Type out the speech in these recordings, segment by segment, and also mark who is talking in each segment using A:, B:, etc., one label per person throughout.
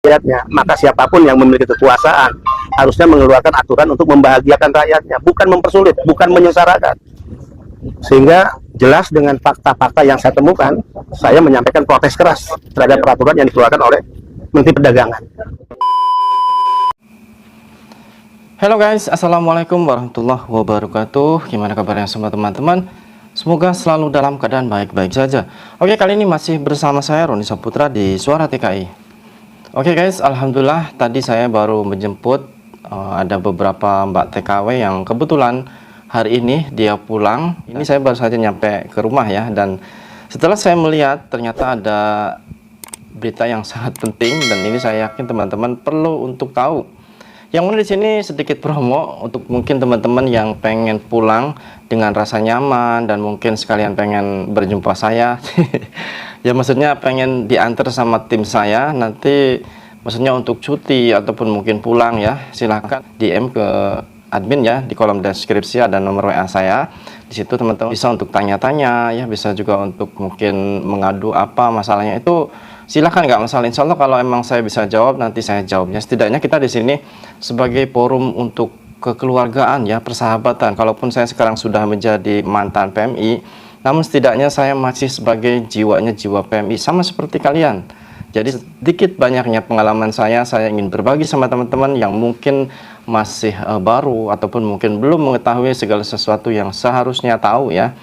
A: rakyatnya. Maka siapapun yang memiliki kekuasaan harusnya mengeluarkan aturan untuk membahagiakan rakyatnya, bukan mempersulit, bukan menyengsarakan. Sehingga jelas dengan fakta-fakta yang saya temukan, saya menyampaikan protes keras terhadap peraturan yang dikeluarkan oleh Menteri Perdagangan.
B: Halo guys, assalamualaikum warahmatullahi wabarakatuh. Gimana kabarnya semua teman-teman? Semoga selalu dalam keadaan baik-baik saja. Oke, kali ini masih bersama saya Roni Saputra di Suara TKI. Oke guys, alhamdulillah tadi saya baru menjemput ada beberapa mbak TKW yang kebetulan hari ini dia pulang. Ini saya baru saja nyampe ke rumah ya, dan setelah saya melihat ternyata ada berita yang sangat penting, dan ini saya yakin teman-teman perlu untuk tahu. Yang mana di sini sedikit promo untuk mungkin teman-teman yang pengen pulang dengan rasa nyaman dan mungkin sekalian pengen berjumpa saya. Ya maksudnya pengen diantar sama tim saya nanti, maksudnya untuk cuti ataupun mungkin pulang ya, silahkan DM ke admin ya, di kolom deskripsi ada nomor WA saya. Di situ teman-teman bisa untuk tanya-tanya ya, bisa juga untuk mungkin mengadu apa masalahnya itu. Silahkan, nggak masalah. Insya Allah kalau emang saya bisa jawab nanti saya jawabnya. Setidaknya kita di sini sebagai forum untuk kekeluargaan ya, persahabatan. Kalaupun saya sekarang sudah menjadi mantan PMI, namun setidaknya saya masih sebagai jiwanya jiwa PMI sama seperti kalian. Jadi sedikit banyaknya pengalaman saya ingin berbagi sama teman-teman yang mungkin masih baru ataupun mungkin belum mengetahui segala sesuatu yang seharusnya tahu ya.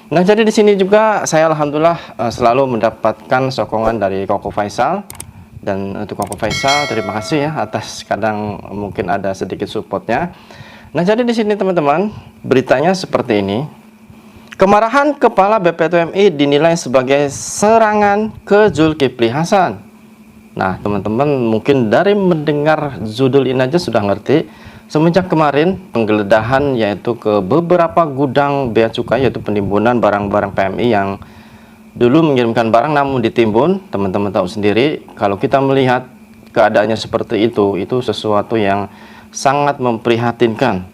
B: Nah, jadi di sini juga saya alhamdulillah selalu mendapatkan sokongan dari Koko Faisal. Dan untuk Koko Faisal terima kasih ya atas kadang mungkin ada sedikit supportnya. Nah, jadi di sini teman-teman beritanya seperti ini. Kemarahan Kepala BPTMI dinilai sebagai serangan ke Zulkifli Hasan. Nah, teman-teman mungkin dari mendengar judul ini aja sudah ngerti. Semenjak kemarin penggeledahan yaitu ke beberapa gudang bea cukai, yaitu penimbunan barang-barang PMI yang dulu mengirimkan barang namun ditimbun, teman-teman tahu sendiri kalau kita melihat keadaannya seperti itu sesuatu yang sangat memprihatinkan.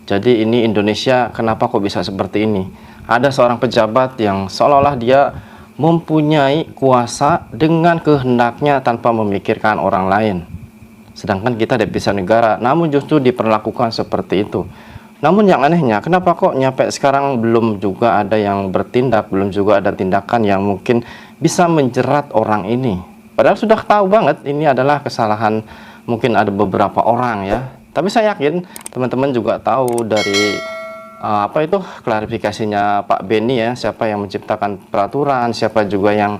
B: Jadi ini Indonesia kenapa kok bisa seperti ini? Ada seorang pejabat yang seolah-olah dia mempunyai kuasa dengan kehendaknya tanpa memikirkan orang lain. Sedangkan kita devisa negara, namun justru diperlakukan seperti itu. Namun yang anehnya, kenapa kok nyampe sekarang belum juga ada yang bertindak, belum juga ada tindakan yang mungkin bisa menjerat orang ini. Padahal sudah tahu banget ini adalah kesalahan mungkin ada beberapa orang ya. Tapi saya yakin teman-teman juga tahu dari apa itu klarifikasinya Pak Beni ya, siapa yang menciptakan peraturan, siapa juga yang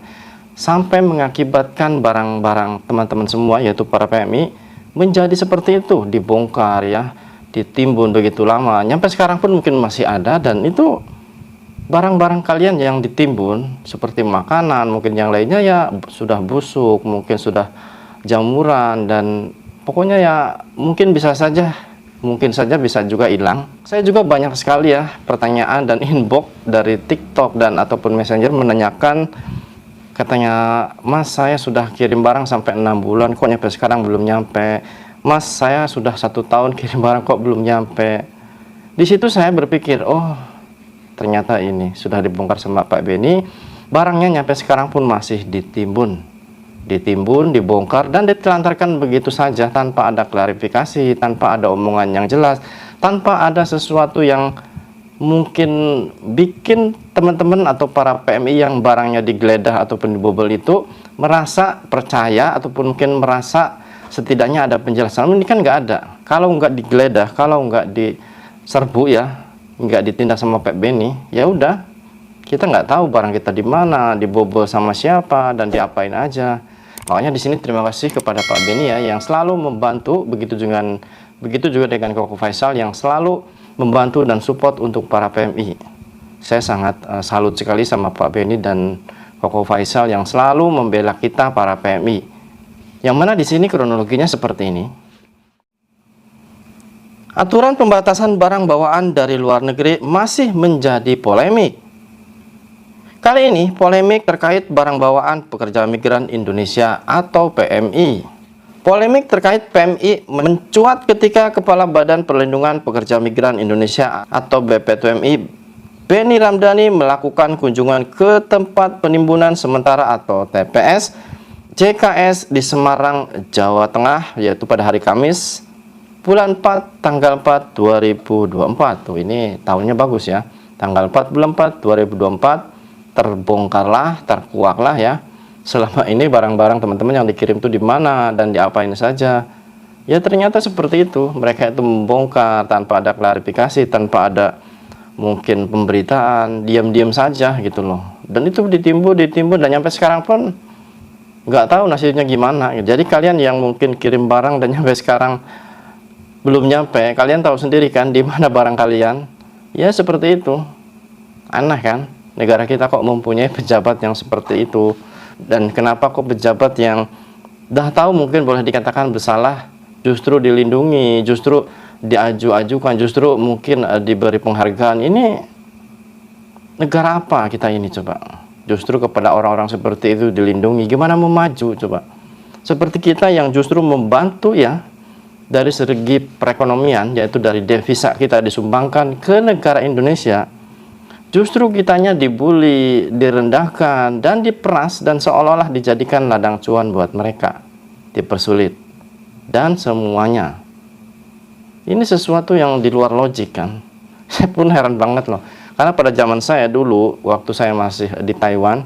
B: sampai mengakibatkan barang-barang teman-teman semua yaitu para PMI menjadi seperti itu, dibongkar ya, ditimbun begitu lama, nyampe sekarang pun mungkin masih ada. Dan itu barang-barang kalian yang ditimbun seperti makanan mungkin yang lainnya ya sudah busuk, mungkin sudah jamuran, dan pokoknya ya mungkin bisa saja bisa juga hilang. Saya juga banyak sekali ya pertanyaan dan inbox dari TikTok dan ataupun Messenger menanyakan, katanya, Mas saya sudah kirim barang sampai 6 bulan kok nyampe sekarang belum nyampe. Mas saya sudah 1 tahun kirim barang kok belum nyampe. Di situ saya berpikir, oh ternyata ini sudah dibongkar sama Pak Beni. Barangnya nyampe sekarang pun masih ditimbun, dibongkar dan ditelantarkan begitu saja tanpa ada klarifikasi, tanpa ada omongan yang jelas, tanpa ada sesuatu yang mungkin bikin teman-teman atau para PMI yang barangnya digeledah ataupun dibobol itu merasa percaya ataupun mungkin merasa setidaknya ada penjelasan. Ini kan nggak ada. Kalau nggak digeledah, kalau nggak diserbu ya, nggak ditindak sama Pak Beni, ya udah kita nggak tahu barang kita di mana, dibobol sama siapa dan diapain aja. Makanya di sini terima kasih kepada Pak Beni ya yang selalu membantu, begitu juga dengan Koko Faisal yang selalu membantu dan support untuk para PMI. Saya sangat salut sekali sama Pak Beni dan Koko Faisal yang selalu membela kita para PMI. Yang mana di sini kronologinya seperti ini. Aturan pembatasan barang bawaan dari luar negeri masih menjadi polemik. Kali ini polemik terkait barang bawaan pekerja migran Indonesia atau PMI. Polemik terkait PMI mencuat ketika Kepala Badan Perlindungan Pekerja Migran Indonesia atau BPTMI Beni Ramdhani melakukan kunjungan ke tempat penimbunan sementara atau TPS JKS di Semarang, Jawa Tengah, yaitu pada hari Kamis bulan 4 tanggal 4 2024. Tuh, ini tahunnya bagus ya. Tanggal 4 bulan 4 2024 terbongkarlah, terkuaklah ya. Selama ini barang-barang teman-teman yang dikirim tuh di mana dan diapain saja. Ya ternyata seperti itu. Mereka itu membongkar tanpa ada klarifikasi, tanpa ada mungkin pemberitaan, diam-diam saja gitu loh. Dan itu ditimbun dan sampai sekarang pun nggak tahu nasibnya gimana. Jadi kalian yang mungkin kirim barang dan sampai sekarang belum nyampe, kalian tahu sendiri kan di mana barang kalian. Ya seperti itu. Aneh kan? Negara kita kok mempunyai pejabat yang seperti itu. Dan kenapa kok pejabat yang dah tahu mungkin boleh dikatakan bersalah justru dilindungi, justru diaju-ajukan, justru mungkin diberi penghargaan. Ini negara apa kita ini coba? Justru kepada orang-orang seperti itu dilindungi. Gimana mau maju coba? Seperti kita yang justru membantu ya dari segi perekonomian, yaitu dari devisa kita disumbangkan ke negara Indonesia. Justru kitanya dibully, direndahkan, dan diperas, dan seolah-olah dijadikan ladang cuan buat mereka. Dipersulit. Dan semuanya. Ini sesuatu yang di luar logik kan. Saya pun heran banget loh. Karena pada zaman saya dulu, waktu saya masih di Taiwan,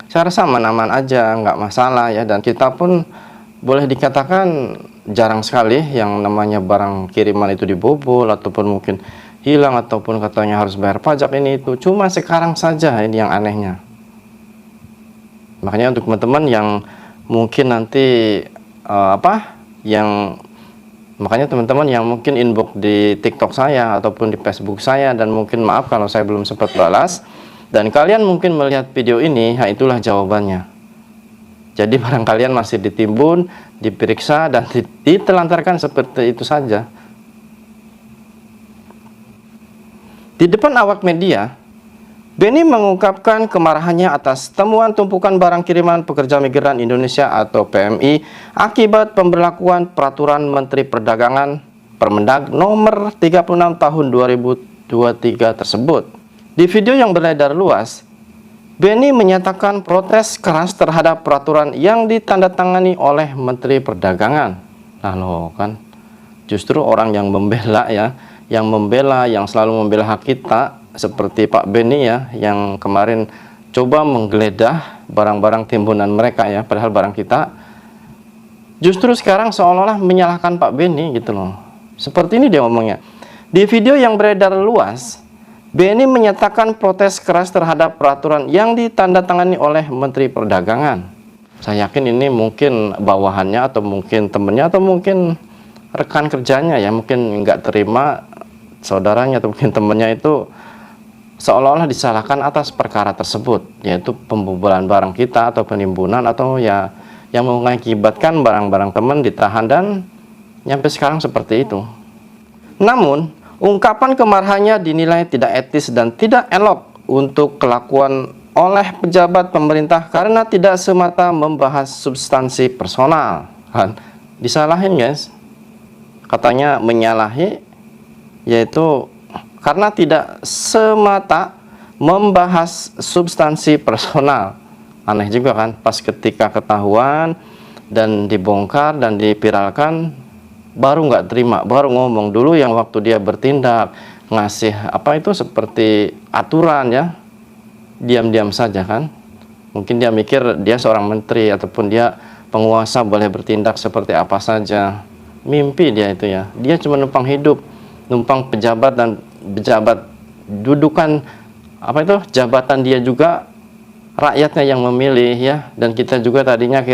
B: saya rasa aman-aman aja, nggak masalah ya. Dan kita pun boleh dikatakan jarang sekali yang namanya barang kiriman itu dibobol, ataupun mungkin hilang, ataupun katanya harus bayar pajak ini itu. Cuma sekarang saja ini yang anehnya. Makanya untuk teman-teman yang mungkin nanti makanya teman-teman yang mungkin inbox di TikTok saya ataupun di Facebook saya, dan mungkin maaf kalau saya belum sempat balas, dan kalian mungkin melihat video ini, ya itulah jawabannya. Jadi barang kalian masih ditimbun, diperiksa, dan ditelantarkan seperti itu saja. Di depan awak media, Benny mengungkapkan kemarahannya atas temuan tumpukan barang kiriman pekerja migran Indonesia atau PMI akibat pemberlakuan Peraturan Menteri Perdagangan Permendag nomor 36 tahun 2023 tersebut. Di video yang beredar luas, Benny menyatakan protes keras terhadap peraturan yang ditandatangani oleh Menteri Perdagangan. Nah loh kan, justru orang yang membela ya, yang selalu membela hak kita, seperti Pak Benny ya, yang kemarin coba menggeledah barang-barang timbunan mereka ya, padahal barang kita, justru sekarang seolah-olah menyalahkan Pak Benny gitu loh. Seperti ini dia ngomongnya. Di video yang beredar luas, Benny menyatakan protes keras terhadap peraturan yang ditandatangani oleh Menteri Perdagangan. Saya yakin ini mungkin bawahannya, atau mungkin temennya, atau mungkin rekan kerjanya ya, mungkin nggak terima saudaranya atau mungkin temennya itu seolah-olah disalahkan atas perkara tersebut, yaitu pembobolan barang kita atau penimbunan, atau ya yang mengakibatkan barang-barang teman ditahan dan nyampe sekarang seperti itu. Namun ungkapan kemarahannya dinilai tidak etis dan tidak elok untuk kelakuan oleh pejabat pemerintah karena tidak semata membahas substansi personal. Kan disalahin guys, katanya menyalahi, yaitu karena tidak semata membahas substansi personal. Aneh juga kan, pas ketika ketahuan dan dibongkar dan dipiralkan, baru nggak terima, baru ngomong. Dulu yang waktu dia bertindak ngasih apa itu seperti aturan ya, diam-diam saja kan. Mungkin dia mikir dia seorang menteri ataupun dia penguasa, boleh bertindak seperti apa saja. Mimpi dia itu ya. Dia cuma numpang hidup, numpang pejabat, dan pejabat dudukan apa itu jabatan dia juga rakyatnya yang memilih ya. Dan kita juga tadinya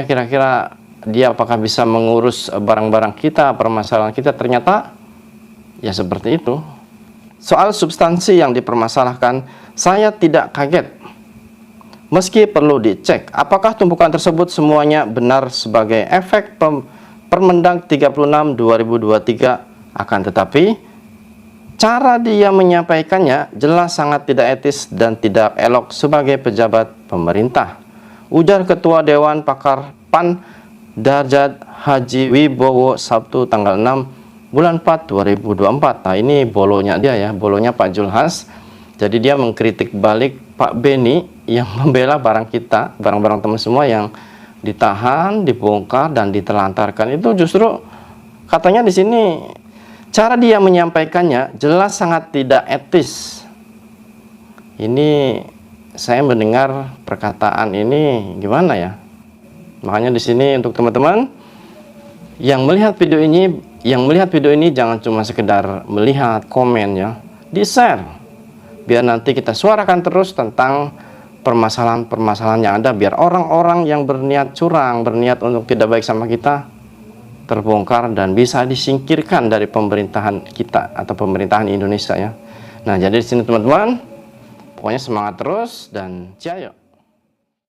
B: kira-kira dia apakah bisa mengurus barang-barang kita, permasalahan kita, ternyata ya seperti itu. Soal substansi yang dipermasalahkan, saya tidak kaget. Meski perlu dicek apakah tumpukan tersebut semuanya benar sebagai efek Permendag 36 2023, akan tetapi cara dia menyampaikannya jelas sangat tidak etis dan tidak elok sebagai pejabat pemerintah, ujar Ketua Dewan Pakar PAN Darjat Haji Wibowo Sabtu tanggal 6 bulan 4 2024. Nah ini bolonya dia ya, bolonya Pak Julhas. Jadi dia mengkritik balik Pak Benny yang membela barang kita, barang-barang teman semua yang ditahan, dibongkar dan ditelantarkan. Itu justru katanya di sini cara dia menyampaikannya jelas sangat tidak etis. Ini saya mendengar perkataan ini gimana ya? Makanya di sini untuk teman-teman yang melihat video ini, jangan cuma sekedar melihat, komen ya, di-share biar nanti kita suarakan terus tentang permasalahan-permasalahan yang ada, biar orang-orang yang berniat curang, berniat untuk tidak baik sama kita terbongkar dan bisa disingkirkan dari pemerintahan kita atau pemerintahan Indonesia ya. Nah, jadi di sini teman-teman, pokoknya semangat terus dan jaya.